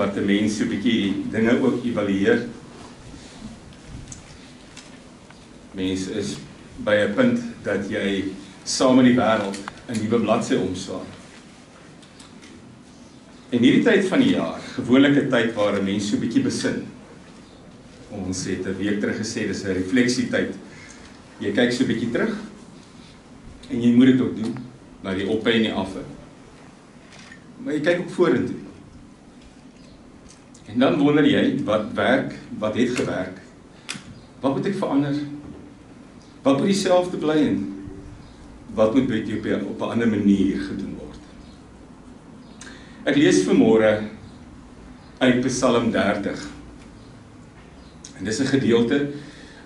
wat 'n mens so 'n bietjie dinge ook evalueer. Mens is by 'n punt dat jy saam met die wêreld 'n nuwe bladsy omslaan. En hierdie tyd van die jaar, gewoonlik 'n tyd waar 'n mens so 'n bietjie besin. Ons het 'n week terug gesê, dis 'n refleksietyd. Jy kyk so 'n bietjie terug, en jy moet dit ook doen, na die op en die af. Maar jy kyk ook vorentoe. En dan wonder jy, wat werk, wat het gewerk? Wat moet ek verander? Wat moet dieselfde bly en wat moet by jou op 'n ander manier gedoen word? Ek lees vanmôre uit Psalm 30. En dis 'n gedeelte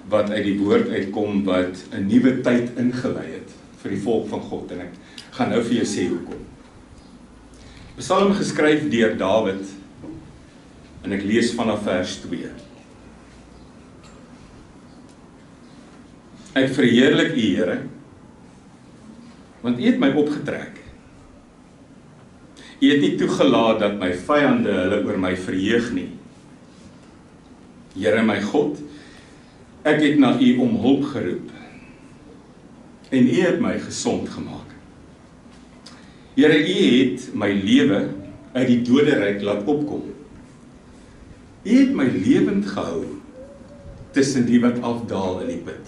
wat uit die woord uitkom wat 'n nuwe tyd ingelei het vir die volk van God. En ek gaan nou vir jou sê hoekom. Psalm geskryf deur Dawid, en ek lees vanaf vers 2. Ek verheerlik U, Here, want U het my opgetrek. U het nie toegelaat dat my vyande hulle oor my verheug nie. Here my God, ek het na U om hulp geroep, en U het my gesond gemaak. Here, U het my lewe uit die doderyk laat opkom. U het my lewend gehou tussen die wat afdaal in die put.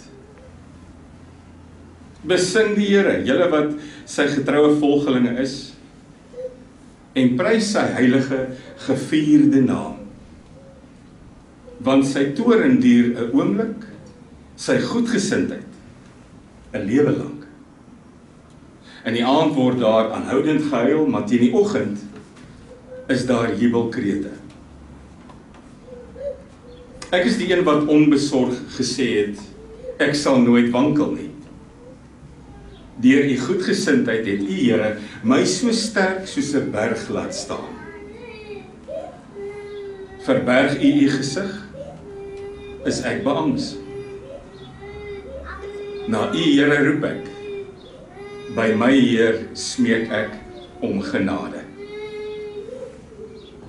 Besing die Here, julle wat sy getroue volgelinge is, en prys sy heilige, gevierde naam. Want sy toorn duur 'n oomblik, sy goedgesindheid 'n lewe lank. In die aand word daar aanhoudend gehuil, maar teen die oggend is daar jubelkrete. Ek is die een wat onbesorg gesê het, ek sal nooit wankel nie. Deur U goedgesindheid het U, Here, my so sterk soos 'n berg laat staan. Verberg U gesig, is ek beangs. Na U, Here, roep ek. By my Heer smeek ek om genade.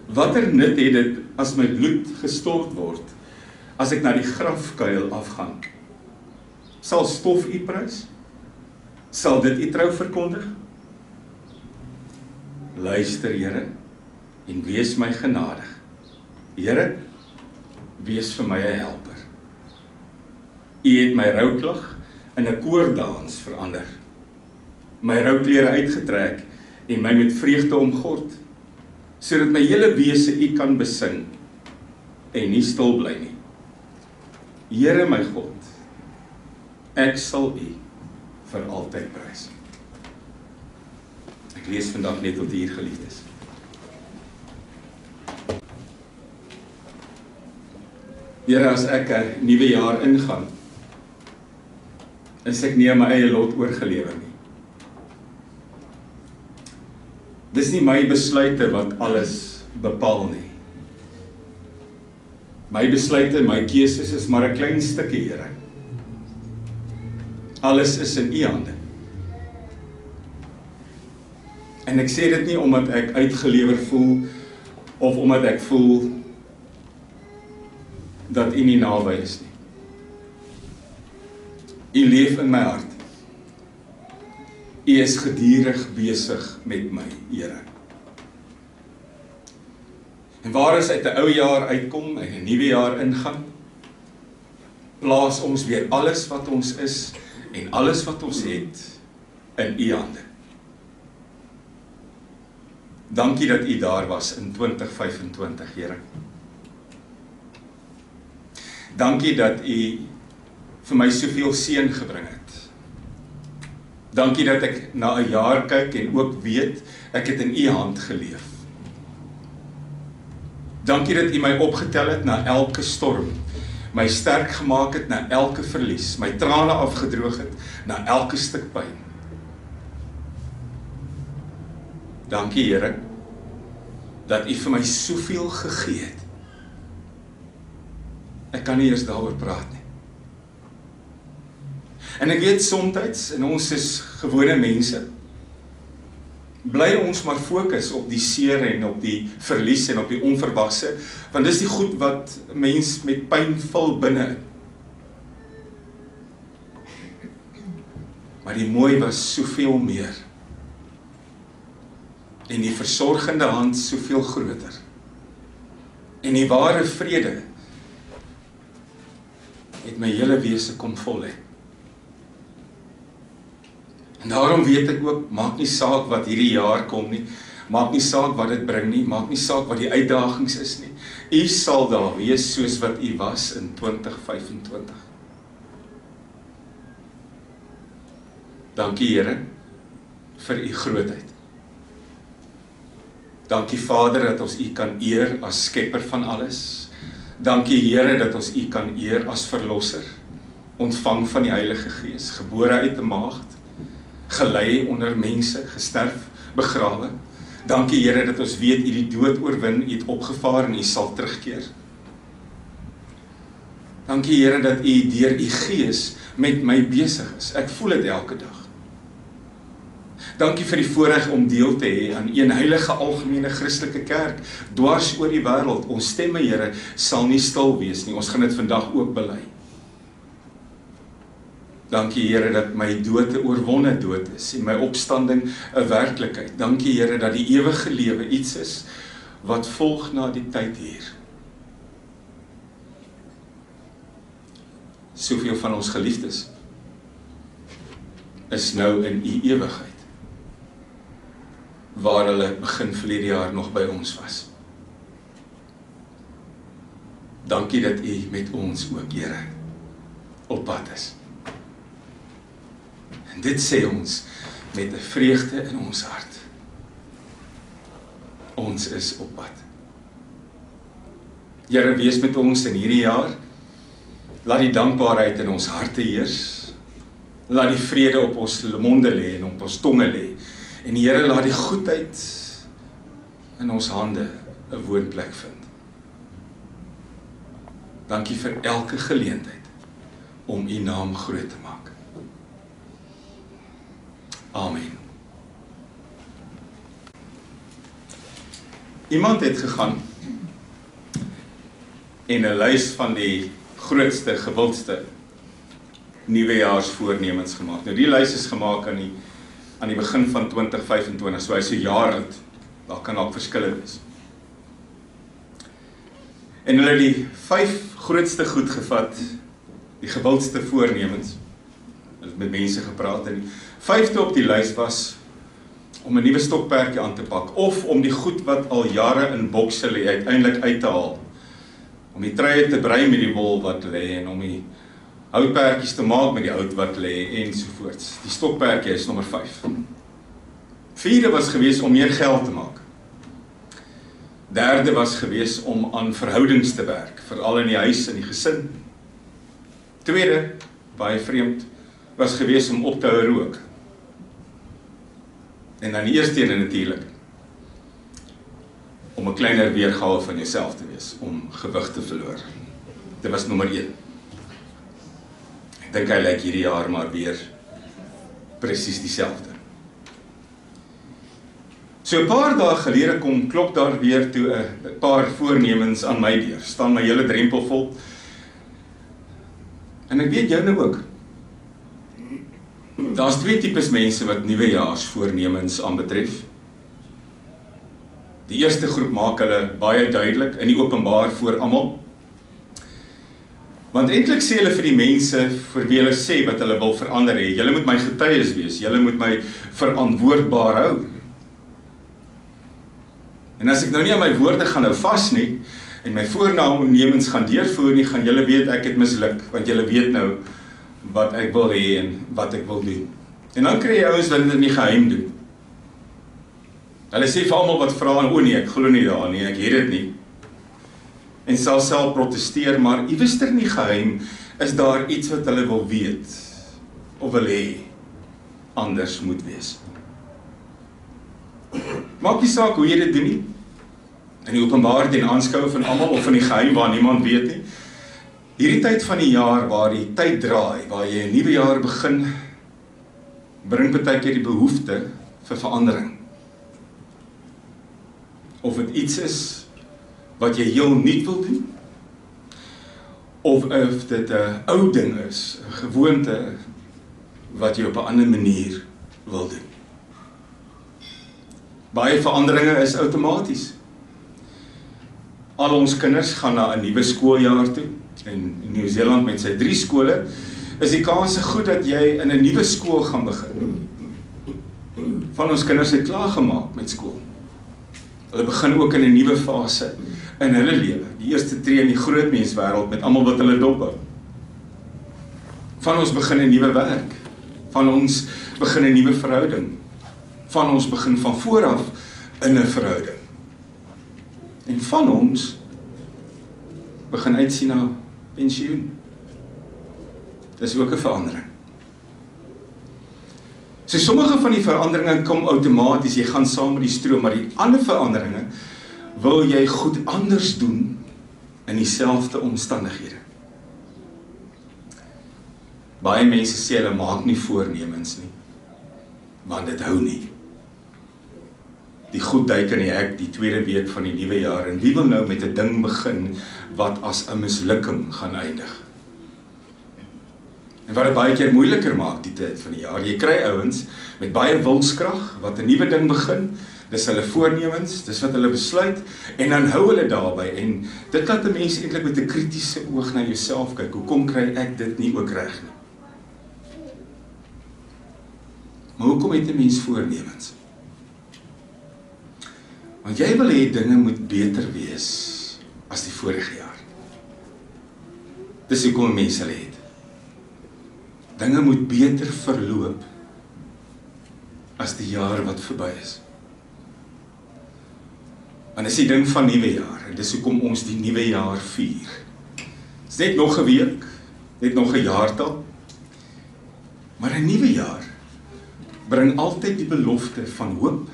Watter nut het dit as my bloed gestort word, as ek na die grafkuil afgaan? Sal stof U prys? Sal dit U trou verkondig? Luister, Here, en wees my genadig. Here, wees vir my 'n helper. U het my rouklag in 'n koordans verander. My rouklere uitgetrek en my met vreugde omgord, sodat my hele wese U kan besing en nie stil bly nie. Here my God, ek sal U vir altyd prys. Ek lees vandag net tot hier, geliefdes. Here, as ek 'n nuwe jaar ingaan, is ek nie aan my eie lot oorgelewer nie. Dis nie my besluite wat alles bepaal nie. My besluite, my keuses is maar 'n klein stukkie, Here. Alles is in U hande. En ek sê dit nie omdat ek uitgelewer voel, of omdat ek voel dat U nie naby is nie. U leef in my hart. U is gedurig besig met my, Here. En waar ons uit 'n ou jaar uitkom en 'n nuwe jaar ingaan, plaas ons weer alles wat ons is en alles wat ons het in U hande. Dankie dat U daar was in 2025, Here. Dankie dat U vir my soveel seën gebring het. Dankie dat ek na 'n jaar kyk en ook weet, ek het in U hand geleef. Dankie dat U my opgetel het na elke storm, my sterk gemaak het na elke verlies, my trane afgedroog het na elke stuk pyn. Dankie, Here, dat U vir my soveel gegee het. Ek kan nie eers daaroor praat nie. En ek weet somtyds, en ons is gewone mense, Bly ons maar fokus op die seer en op die verlies en op die onverwagse, want dis die goed wat mens met pyn vul binne. Maar die mooi was soveel meer. En die versorgende hand soveel groter. En die ware vrede het my hele wese kom vol hê. En daarom weet ek ook, maak nie saak wat hierdie jaar kom nie, maak nie saak wat dit bring nie, maak nie saak wat die uitdagings is nie. U sal daar wees soos wat u was in 2025. Dankie Here vir u grootheid. Dankie Vader dat ons u kan eer as skepper van alles. Dankie Here dat ons u kan eer as verlosser, ontvang van die Heilige Gees, gebore uit 'n maagd, gelei onder mense, gesterf, begrawe. Dankie Here dat ons weet u die dood oorwin, u het opgevaar en u sal terugkeer. Dankie Here dat u deur u Gees met my besig is. Ek voel dit elke dag. Dankie vir die voorreg om deel te hê aan een heilige algemene Christelike kerk dwars oor die wêreld. Ons stemme Here sal nie stil wees nie. Ons gaan dit vandag ook bely. Dankie Here dat my dood 'n oorwonne dood is en my opstanding 'n werklikheid. Dankie Here dat die ewige lewe iets is wat volg na die tyd hier. Soveel van ons geliefdes is nou in u ewigheid, waar hulle begin verlede jaar nog by ons was. Dankie dat u met ons ook, Here, op pad is. En dit sê ons met 'n vreugde in ons hart. Ons is op pad. Here, wees met ons in hierdie jaar. Laat die dankbaarheid in ons harte heers. Laat die vrede op ons monde lê en op ons tonge lê. En Here, laat die goedheid in ons hande 'n woonplek vind. Dankie vir elke geleentheid om u naam groot te maak. Amen. Iemand het gegaan en 'n lys van die grootste, gewildste nuwejaarsvoornemens gemaak. Nou die lys is gemaak aan die begin van 2025, so hy is 'n jaar oud. Daar kan ook verskille wees. En hulle het die 5 grootste goed gevat, die gewildste voornemens. Hulle het met mense gepraat en die 5de op die lys was om 'n nuwe stokperdjie aan te pak, of om die goed wat al jare in bokse lê uiteindelik uit te haal. Om die truie te brei met die wol wat lê en om die houtperdjies te maak met die hout wat lê ensovoorts. Die stokperdjie is nommer 5. 4de was gewees om meer geld te maak. 3de was gewees om aan verhoudings te werk, veral in die huis en die gesin. 2de, baie vreemd, was gewees om op te hou rook. En dan die eerste ene natuurlik, om 'n kleiner weergawe van jouself te wees, om gewig te verloor. Dit was nommer 1. Ek dink hy lyk hierdie jaar maar weer presies dieselfde. So 'n paar dae gelede klop daar weer toe 'n paar voornemens aan my deur. Staan my hele drempel vol. En ek weet joune ook. Daar's 2 tipes mense wat nuwejaarsvoornemens aanbetref. Die eerste groep maak hulle baie duidelik in die openbaar voor almal. Want eintlik sê hulle vir die mense vir wie hulle sê wat hulle wil verander hê, julle moet my getuies wees, julle moet my verantwoordbaar hou. En as ek nou nie aan my woorde gaan hou vas nie, en my voornemens gaan deurvoer nie, gaan julle weet ek het misluk, want julle weet nou wat ek wil hê en wat ek wil doen. En dan kry jy ouens wat dit nie geheim doen. Hulle sê vir almal wat vra, o nee, ek glo nie daarin nie, ek het dit nie. En sal self protesteer, maar iewers nie geheim is daar iets wat hulle wil weet, of wil hê, anders moet wees. Maak nie saak hoe jy dit doen nie, in die openbaar teen aanskou van almal, of in die geheim waar niemand weet nie. Hierdie tyd van die jaar waar die tyd draai, waar jy 'n nuwe jaar begin, bring partykeer die behoefte vir verandering. of dit iets is wat jy heel nuut wil doen, of dit 'n ou ding is, 'n gewoonte wat jy op 'n ander manier wil doen. Baie veranderinge is outomaties. Al ons kinders gaan na 'n nuwe skooljaar toe. In Nieu-Seeland met sy 3 skole, is die kanse goed dat jy in 'n nuwe skool gaan begin. Van ons kinders het klaar gemaak met skool. Hulle begin ook in 'n nuwe fase in hulle lewe. Die eerste tree in die groot menswêreld met almal wat hulle dophou. Van ons begin 'n nuwe werk. Van ons begin 'n nuwe verhouding. Van ons begin van voor af in 'n verhouding. En van ons begin uitsien na pensioen. Dis ook 'n verandering. So sommige van die veranderinge kom outomaties, jy gaan saam met die stroom, maar die ander veranderinge wil jy goed anders doen in dieselfde omstandighede. Baie mense sê hulle maak nie voornemens nie, want dit hou nie. Die goed duik in die hek die tweede week van die nuwe jaar, en wie wil nou met 'n ding begin wat as 'n mislukking gaan eindig? En wat dit baie keer moeiliker maak die tyd van die jaar. Jy kry ouens met baie wilskrag wat 'n nuwe ding begin, dis hulle voornemens, dis wat hulle besluit, en dan hou hulle daarby, en dit laat 'n mens eintlik met 'n kritiese oog na jouself kyk. Hoekom kry ek dit nie ook reg nie? Maar hoekom het 'n mens voornemens? Want jy wil hê dinge moet beter wees as die vorige jaar. Dis hoekom mense hulle het. Dinge moet beter verloop as die jaar wat verby is. En dis die ding van nuwe jaar, en dis hoekom ons die nuwe jaar vier. Dis net nog 'n week, net nog 'n jaartal, maar 'n nuwe jaar bring altyd die belofte van hoop,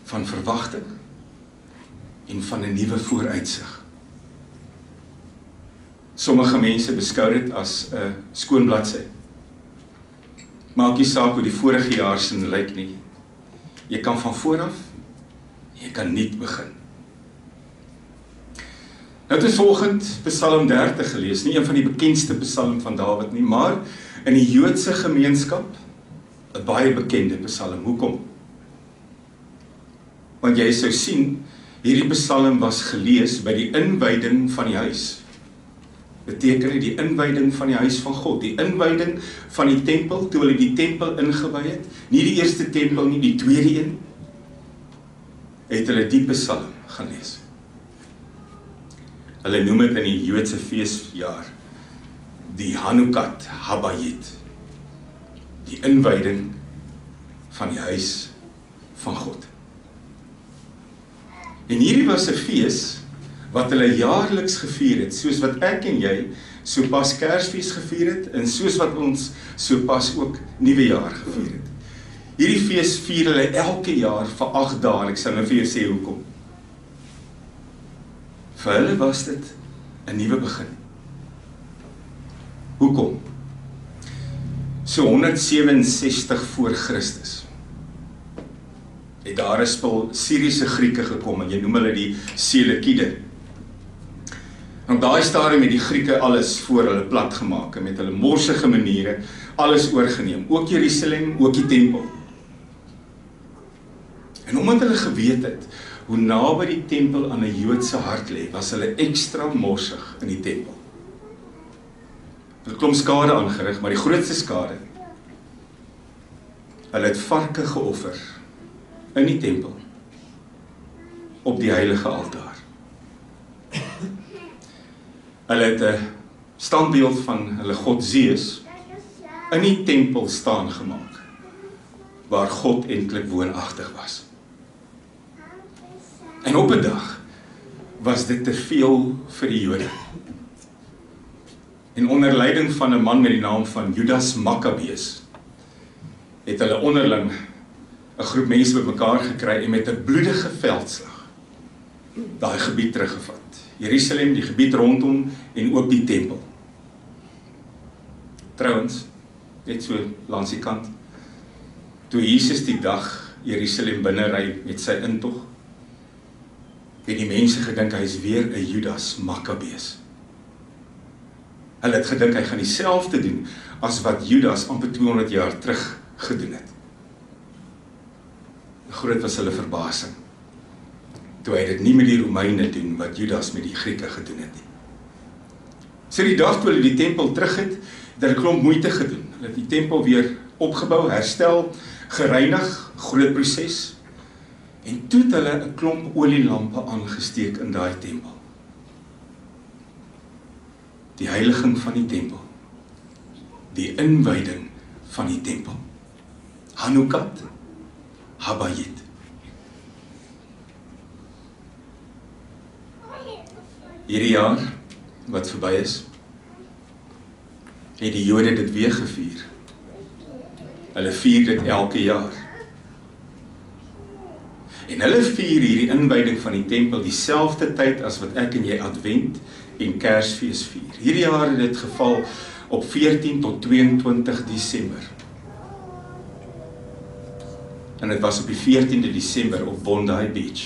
van verwagting en van 'n nuwe vooruitsig. Sommige mense beskou dit as 'n skoon bladsy. Maak nie saak hoe die vorige jaar se lyk nie. Jy kan van voor af, jy kan nuut begin. Nou het ons vanoggend Psalm 30 gelees, nie een van die bekendste psalm van Dawid nie, maar in die Joodse gemeenskap 'n baie bekende psalm. Hoekom? Want jy sou sien, hierdie psalm was gelees by die inwyding van die huis. Beteken dit die inwyding van die huis van God, die inwyding van die tempel, toe hulle die tempel ingewy het, nie die eerste tempel nie, die tweede een, het hulle die psalm gelees. Hulle noem dit in die Joodse feesjaar die Hanukat Habayit, die inwyding van die huis van God. En hierdie was 'n fees wat hulle jaarliks gevier het, soos wat ek en jy sopas Kersfees gevier het, en soos wat ons sopas ook Nuwejaar gevier het. Hierdie fees vier hulle elke jaar vir 8 dae, en ek sal nou vir jou sê hoekom. Vir hulle was dit 'n nuwe begin. Hoekom? So 167 voor Christus het daar 'n spul Syriese Grieke gekom, en jy noem hulle die Seleukide. En daai stadium het die Grieke alles voor hulle plat gemaak, en met hulle morsige maniere alles oorgeneem, ook Jerusalem, ook die tempel. En omdat hulle geweet het hoe naby die tempel aan 'n Joodse hart lê, was hulle ekstra morsig in die tempel. Hulle klomp skade aangerig, maar die grootste skade, hulle het varke geoffer in die tempel, op die heilige altaar. Hulle het 'n standbeeld van hulle god Zeus in die tempel staan gemaak, waar God eintlik woonagtig was. En op 'n dag was dit te veel vir die Jode. En onder leiding van 'n man met die naam van Judas Maccabeus, het hulle onderling 'n groep mense bymekaar gekry en met 'n bloedige veldslag daai gebied teruggevat. Jerusalem, die gebied rondom en ook die tempel. Trouwens, net so langs die kant, toe Jesus die dag Jerusalem binnery met sy intog, het die mense gedink hy is weer 'n Judas Makkabees. Hulle het gedink hy gaan dieselfde doen as wat Judas amper 200 jaar terug gedoen het. Groot was hulle verbasing toe hy dit nie met die Romeine doen wat Judas met die Grieke gedoen het nie. So die dag toe hulle die tempel terug het hulle 'n klomp moeite gedoen. Hulle het die tempel weer opgebou, herstel, gereinig, groot proses. En toe het hulle 'n klomp olielampe aangesteek in daai tempel. Die heiliging van die tempel. Die inwyding van die tempel. Hanukat, Habayit. Hierdie jaar, wat verby is, het die Jode dit weer gevier. Hulle vier dit elke jaar. En hulle vier hierdie inwyding van die tempel dieselfde tyd as wat ek en jy Advent en Kersfees vier. Hierdie jaar het dit geval op 14 tot 22 Desember. En dit was op die 14de Desember op Bondi Beach,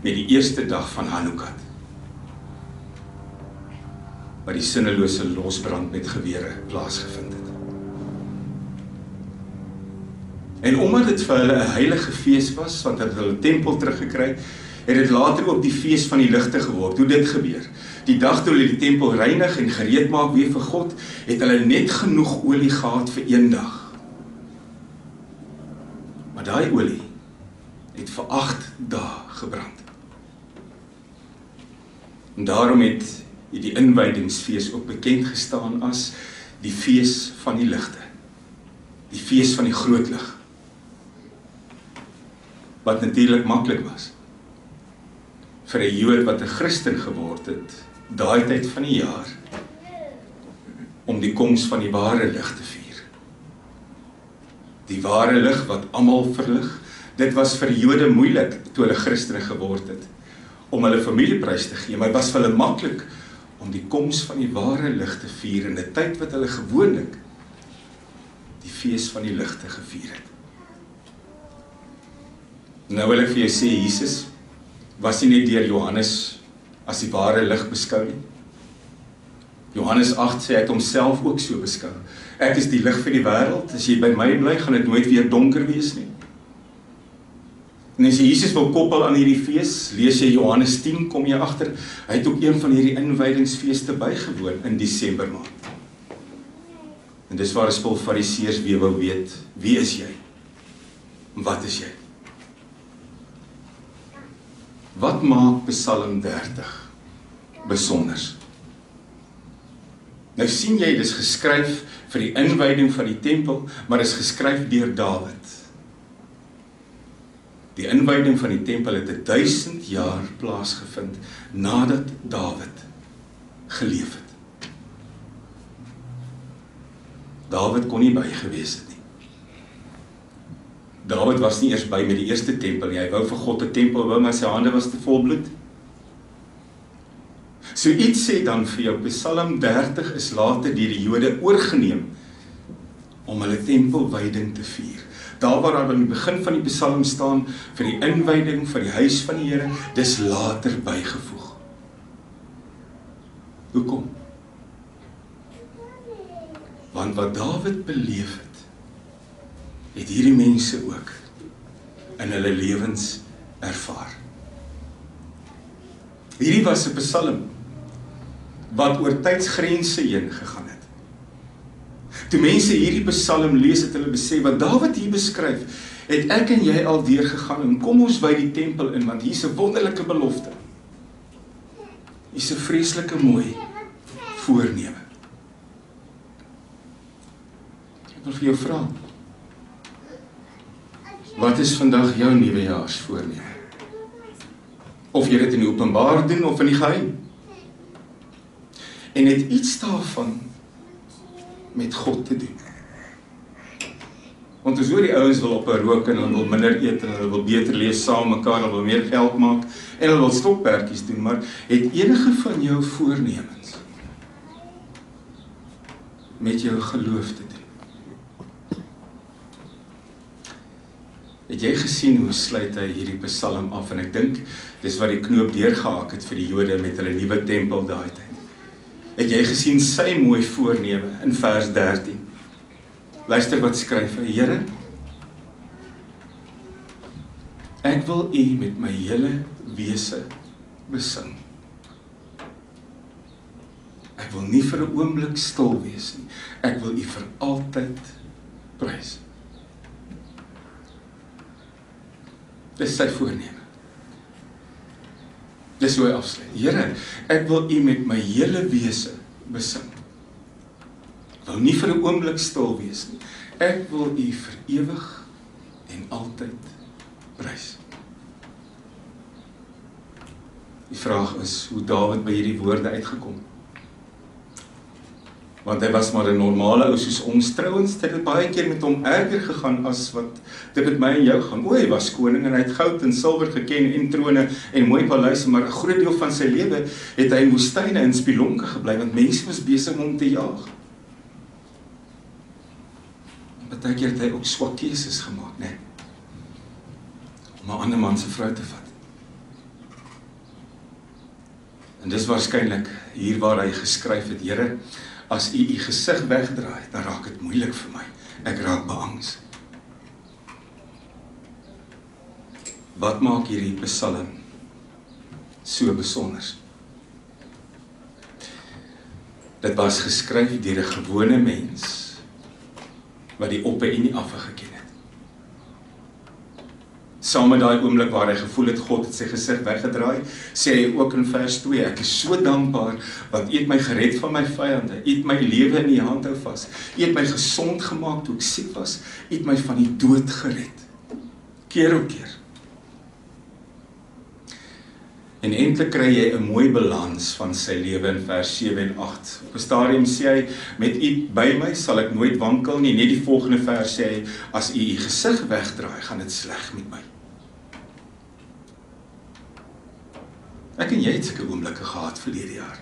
met die eerste dag van Hanukkah, waar die sinnelose losbrand met gewere plaasgevind het. En omdat dit vir hulle 'n heilige fees was, want hulle tempel teruggekry, het dit later ook die fees van die ligte geword. Hoe dit gebeur? Die dag toe hulle die tempel reinig en gereed maak weer vir God, het hulle net genoeg olie gehad vir een dag. Maar daai olie het vir 8 dae gebrand. En daarom het die inwydingsfees ook bekend gestaan as die fees van die ligte. Die fees van die groot lig. Wat natuurlik maklik was vir 'n Jood wat 'n Christen geword het, daai tyd van die jaar, om die koms van die ware lig te vier. Die ware lig wat almal verlig. Dit was vir Jode moeilik toe hulle Christene geword het, om hulle familieprys te gee, maar dit was vir hulle maklik om die koms van die ware lig te vier in 'n tyd wat hulle gewoonlik die fees van die ligte gevier het. Nou wil ek vir jou sê, Jesus was nie net deur Johannes as die ware lig beskou nie. Johannes 8 sê hy het homself ook so beskou. Ek is die lig vir die wêreld. As jy by my bly, gaan dit nooit weer donker wees nie. En as jy Jesus wil koppel aan hierdie fees, lees jy Johannes 10, kom jy agter, hy het ook een van hierdie inwydingsfeeste bygewoon in Desember maand. En dis waar 'n spul fariseërs weer wou weet, wie is jy? En wat is jy? Wat maak Psalm 30 besonders? Nou sien jy, dis geskryf vir die inwyding van die tempel, maar dis geskryf deur Dawid. Die inwyding van die tempel het 1000 jaar plaasgevind nadat Dawid geleef het. Dawid kon nie by gewees het nie. Dawid was nie eers by met die eerste tempel nie. Hy wou vir God 'n tempel bou, maar sy hande was te vol bloed. So iets sê dan vir jou, Psalm 30 is later deur die Jode oorgeneem om hulle tempelwyding te vier. Daar waar aan die begin van die Psalm staan vir die inwyding van die huis van die Here, dis later bygevoeg. Hoekom? Want wat Dawid beleef het hierdie mense ook in hulle lewens ervaar. Hierdie was 'n Psalm wat oor tydsgrense heen gegaan het. Toe mense hierdie Psalm lees, het hulle besef wat Dawid hier beskryf, het ek en jy al deurgegaan en kom ons by die tempel in, want hier's 'n wonderlike belofte. Hier's 'n vreeslike mooi voorneme. Ek wil vir jou vra, wat is vandag jou nuwejaarsvoorneme? Of jy dit in die openbaar doen of in die geheim? En het iets daarvan met God te doen. Want as hoor die ouens wil op 'n rook en hulle wil minder eet en hulle wil beter lees saam mekaar, hulle wil meer geld maak en hulle wil stokperdjies doen, maar het enige van jou voornemens met jou geloof te doen? Het jy gesien hoe sluit hy hierdie Psalm af? En ek dink, dis wat die knoop deurgehaak het vir die Jode met hulle nuwe tempel daai tyd. Het jy gesien sy mooi voorneme in vers 13? Luister wat skryf hy: Here, ek wil U met my hele wese besing. Ek wil nie vir 'n oomblik stil wees nie. Ek wil U vir altyd prys. Dis sy voorneme. Dis hoe hy afsluit. Here, ek wil U met my hele wese besing. Ek wil nie vir 'n oomblik stil wees nie. Ek wil U vir ewig en altyd prys. Die vraag is, hoe Dawid by hierdie woorde uitgekom? Want hy was maar 'n normale ou soos ons. Trouens, dit het baie keer met hom erger gegaan as wat dit met my en jou gaan. O, hy was koning en hy het goud en silwer geken en trone en mooi paleise, maar 'n groot deel van sy lewe het hy in woestyne en spilonke gebly, want mense was besig om hom te jaag. Baie keer het hy ook swak keuses gemaak, né? Om 'n ander man se vrou te vat. En dis waarskynlik hier waar hy geskryf het: Here, as U U gesig wegdraai, dan raak dit moeilik vir my. Ek raak beangs. Wat maak hierdie Psalm so besonder? Dit was geskryf deur 'n gewone mens wat die oppe en die affe geken het. Saam met daai oomblik waar hy gevoel het God het sy gesig weggedraai, sê hy ook in vers 2: Ek is so dankbaar want U het my gered van my vyande. U het my lewe in U hand hou vas. U het my gesond gemaak toe ek siek was. U het my van die dood gered. Keer op keer. En eintlik kry jy 'n mooi balans van sy lewe in vers 7 en 8. Op 'n stadium sê hy: Met U by my sal ek nooit wankel nie. Net die volgende vers sê hy: As U U gesig wegdraai, gaan dit sleg met my. Ek en jy het sulke oomblikke gehad verlede jaar.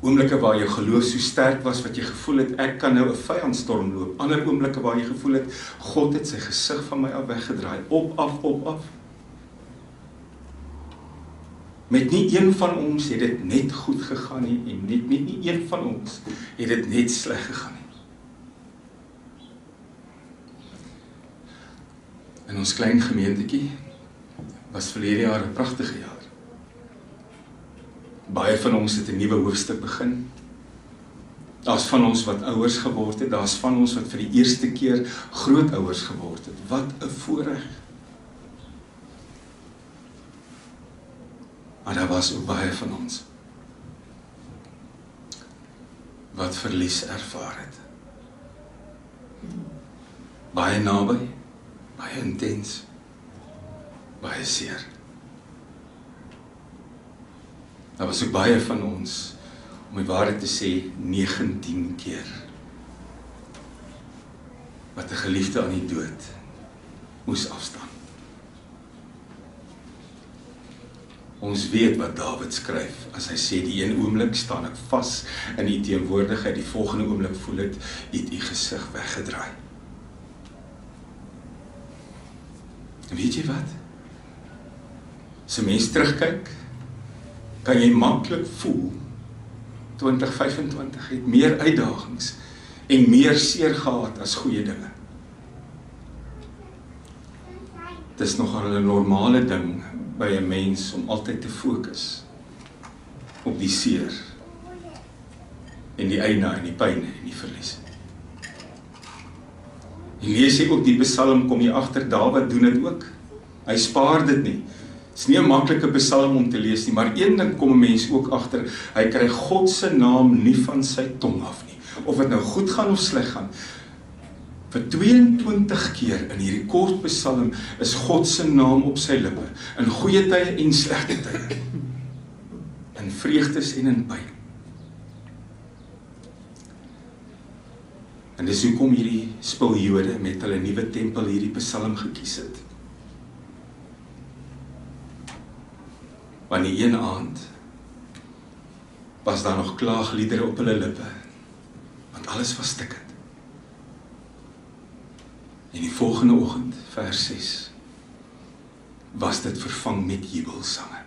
Oomblikke waar jou geloof so sterk was, wat jy gevoel het, ek kan nou 'n vyandstorm loop. Ander oomblikke waar jy gevoel het, God het sy gesig van my af weggedraai. Op, af. Met nie een van ons het dit net goed gegaan nie, en met nie een van ons het dit net sleg gegaan nie. In ons klein gemeentetjie was verlede jaar 'n pragtige jaar. Baie van ons het 'n nuwe hoofstuk begin. Daar's van ons wat ouers geword het, daar's van ons wat vir die eerste keer grootouers geword het. Wat 'n voorreg. Maar daar was ook baie van ons wat verlies ervaar het. Baie naby, baie intens, baie seer. Daar was ook baie van ons, om die waarheid te sê, 19 keer, wat 'n geliefde aan die dood moes afstaan. Ons weet wat Dawid skryf, as hy sê, die een oomblik staan ek vas in U teenwoordigheid, die volgende oomblik voel het, U het U gesig weggedraai. En weet jy wat? As 'n mens terugkyk, kan jy maklik voel, 2025 het meer uitdagings en meer seer gehad as goeie dinge. Dit is nogal 'n normale ding by 'n mens om altyd te fokus op die seer en die eina en die pyn en die verlies. En lees jy ook die Psalm, kom jy agter, Dawid doen dit ook. Hy spaar dit nie. Dit is nie 'n maklike Psalm om te lees nie, maar een ding kom 'n mens ook agter, hy kry God se naam nie van sy tong af nie. Of dit nou goed gaan of sleg gaan. Vir 22 keer in hierdie kort Psalm is God se naam op sy lippe, in goeie tye en slegte tye, in vreugdes en in pyn. En dis hoekom hierdie Jode met hulle nuwe tempel hierdie Psalm gekies het. Want die een aand was daar nog klaagliedere op hulle lippe, want alles was stikkend. En die volgende oggend, vers 6, was dit vervang met jubelsange.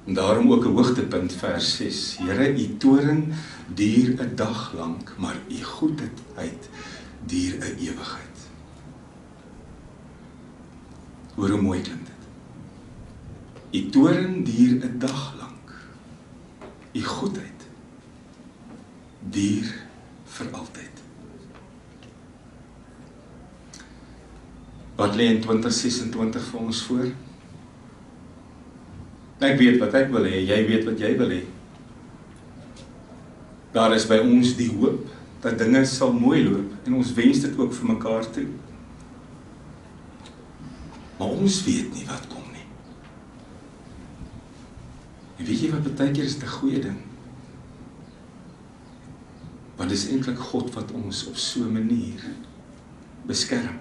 En daarom ook 'n hoogtepunt, vers 6. Here, u toorn duur 'n dag lank, maar u goedheid duur 'n ewigheid. Hoor hoe mooi klink dit. U toorn duur 'n dag lank. U goedheid duur vir altyd. Wat lê in 2026 vir ons voor? Ek weet wat ek wil hê, jy weet wat jy wil hê. Daar is by ons die hoop dat dinge sal mooi loop en ons wens dit ook vir mekaar toe. Maar ons weet nie wat kom nie. En weet jy wat baie keer is 'n goeie ding? Want dit is eintlik God wat ons op so 'n manier beskerm.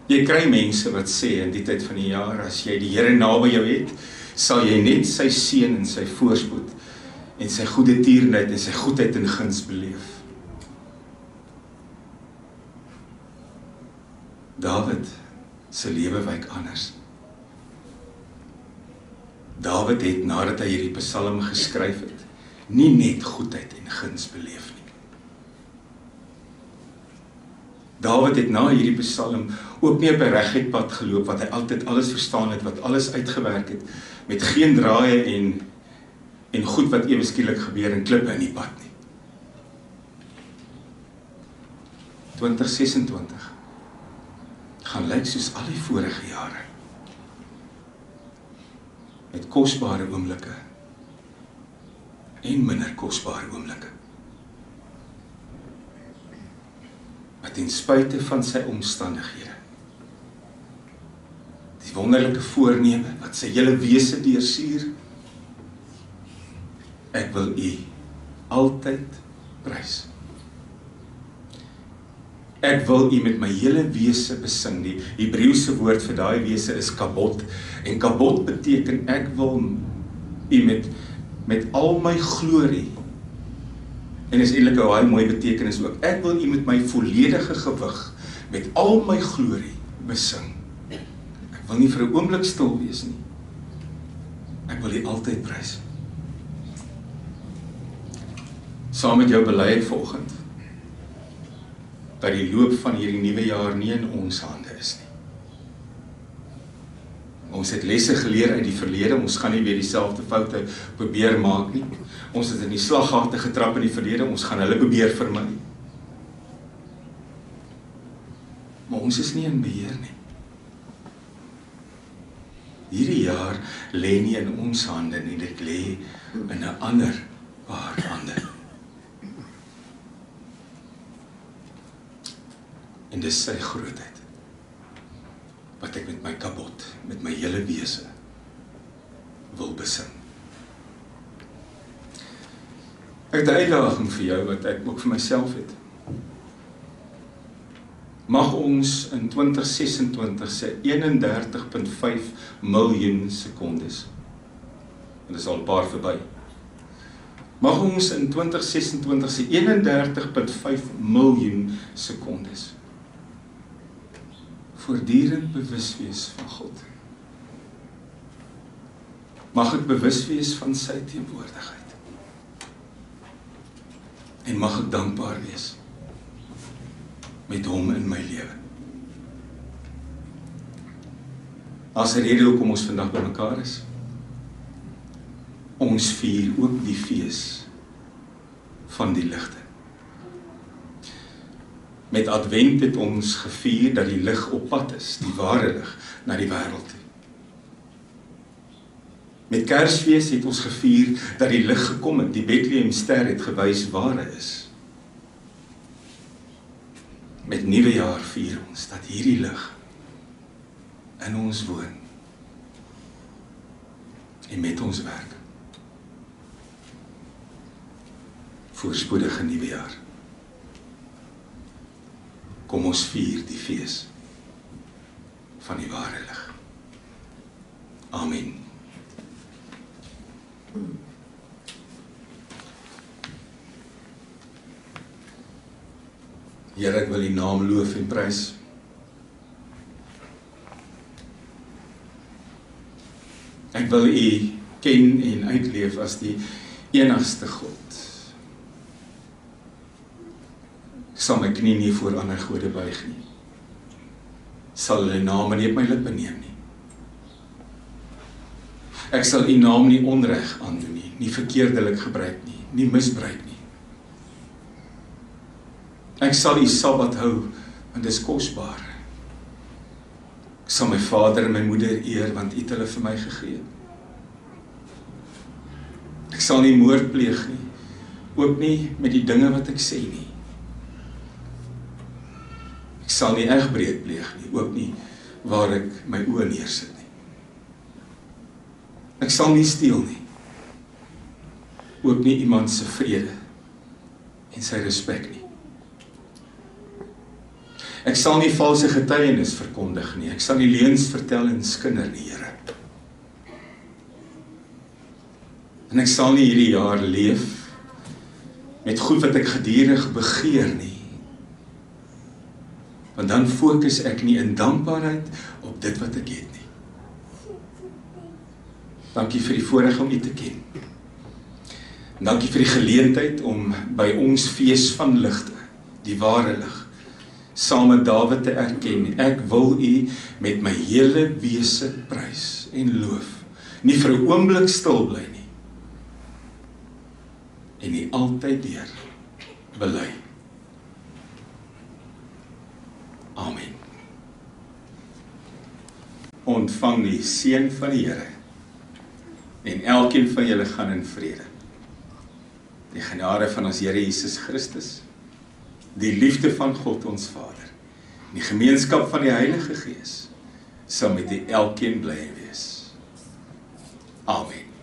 Jy kry mense wat sê in die tyd van die jaar, as jy die Here naby jou het, sal jy net sy seën en sy voorspoed en sy goeie tierenheid en sy goedheid en guns beleef. Dawid se lewe wyk anders. Dawid het, nadat hy hierdie psalm geskryf het, nie net goedheid en guns beleef nie. Dawid het na hierdie psalm ook nie op 'n reguit pad geloop wat hy altyd alles verstaan het, wat alles uitgewerk het, met geen draaie en goed wat ewe skielik gebeur en klippe in die pad nie. 2026 gaan lyk soos al die vorige jare. Met kosbare oomblikke en minder kosbare oomblikke. Maar ten spyte van sy omstandighede, die wonderlike voorneme wat sy hele wese deursuur, ek wil u altyd prys. Ek wil u met my hele wese besing. Die Hebreëse woord vir daai wese is kabot, en kabot beteken ek wil u met al my glorie. En is eintlik 'n baie mooi betekenis ook. Ek wil u met my volledige gewig, met al my glorie besing. Ek wil nie vir 'n oomblik stil wees nie. Ek wil u altyd prys. Saam met jou bely ek vanoggend dat die loop van hierdie nuwe jaar nie in ons hande is nie. Ons het lesse geleer uit die verlede, ons gaan nie weer dieselfde foute probeer maak nie. Ons het in die slaggate getrap in die verlede, ons gaan hulle probeer vermy. Maar ons is nie in beheer nie. Hierdie jaar lê nie in ons hande nie, dit lê in 'n ander paar hande. En dis sy grootheid, wat ek met my kabot, met my hele wese, wil besing. Ek het 'n uitdaging vir jou, wat ek ook vir myself het. Mag ons in 2026 se 31.5 miljoen sekondes, en dit is al 'n paar verby, mag ons in 2026 se 31.5 miljoen sekondes voortdurend bewus wees van God. Mag ek bewus wees van sy teenwoordigheid. En mag ek dankbaar wees met hom in my lewe. As 'n rede hoekom ons vandag by mekaar is, ons vier ook die fees van die ligte. Met Advent het ons gevier dat die lig op pad is, die ware lig, na die wêreld toe. Met Kersfees het ons gevier dat die lig gekom het, die Bethlehemster het gewys waar hy is. Met Nuwejaar vier ons dat hierdie lig in ons woon en met ons werk. Voorspoedige Nuwejaar. Kom ons vier die fees van die ware lig. Amen. Here, ek wil U naam loof en prys. Ek wil U ken en uitleef as die enigste God. Ek sal my knie nie voor ander gode buig nie. Sal hulle name nie op my lippe neem nie. Ek sal U naam nie onreg aandoen nie, nie verkeerdelik gebruik nie, nie misbruik nie. Ek sal U Sabbat hou, want dit is kosbaar. Ek sal my vader en my moeder eer, want U het hulle vir my gegee. Ek sal nie moord pleeg nie, ook nie met die dinge wat ek sê nie. Ek sal nie egbreek pleeg nie, ook nie waar ek my oë neersit nie. Ek sal nie steel nie, ook nie iemand se vrede en sy respek nie. Ek sal nie valse getuienis verkondig nie, ek sal nie leuns vertel en skinder nie, Here. En ek sal nie hierdie jaar leef met goed wat ek gedurig begeer nie, want dan fokus ek nie in dankbaarheid op dit wat ek het nie. Dankie vir die voorreg om U te ken. En dankie vir die geleentheid om by ons fees van ligte, die ware lig, saam met Dawid te erken. Ek wil U met my hele wese prys en loof, nie vir 'n oomblik stil bly nie, en nie altyd deur bely. Amen. Ontvang die seën van die Here, en elkeen van julle gaan in vrede. Die genade van ons Here Jesus Christus, die liefde van God ons Vader, die gemeenskap van die Heilige Gees, sal met elkeen bly wees. Amen.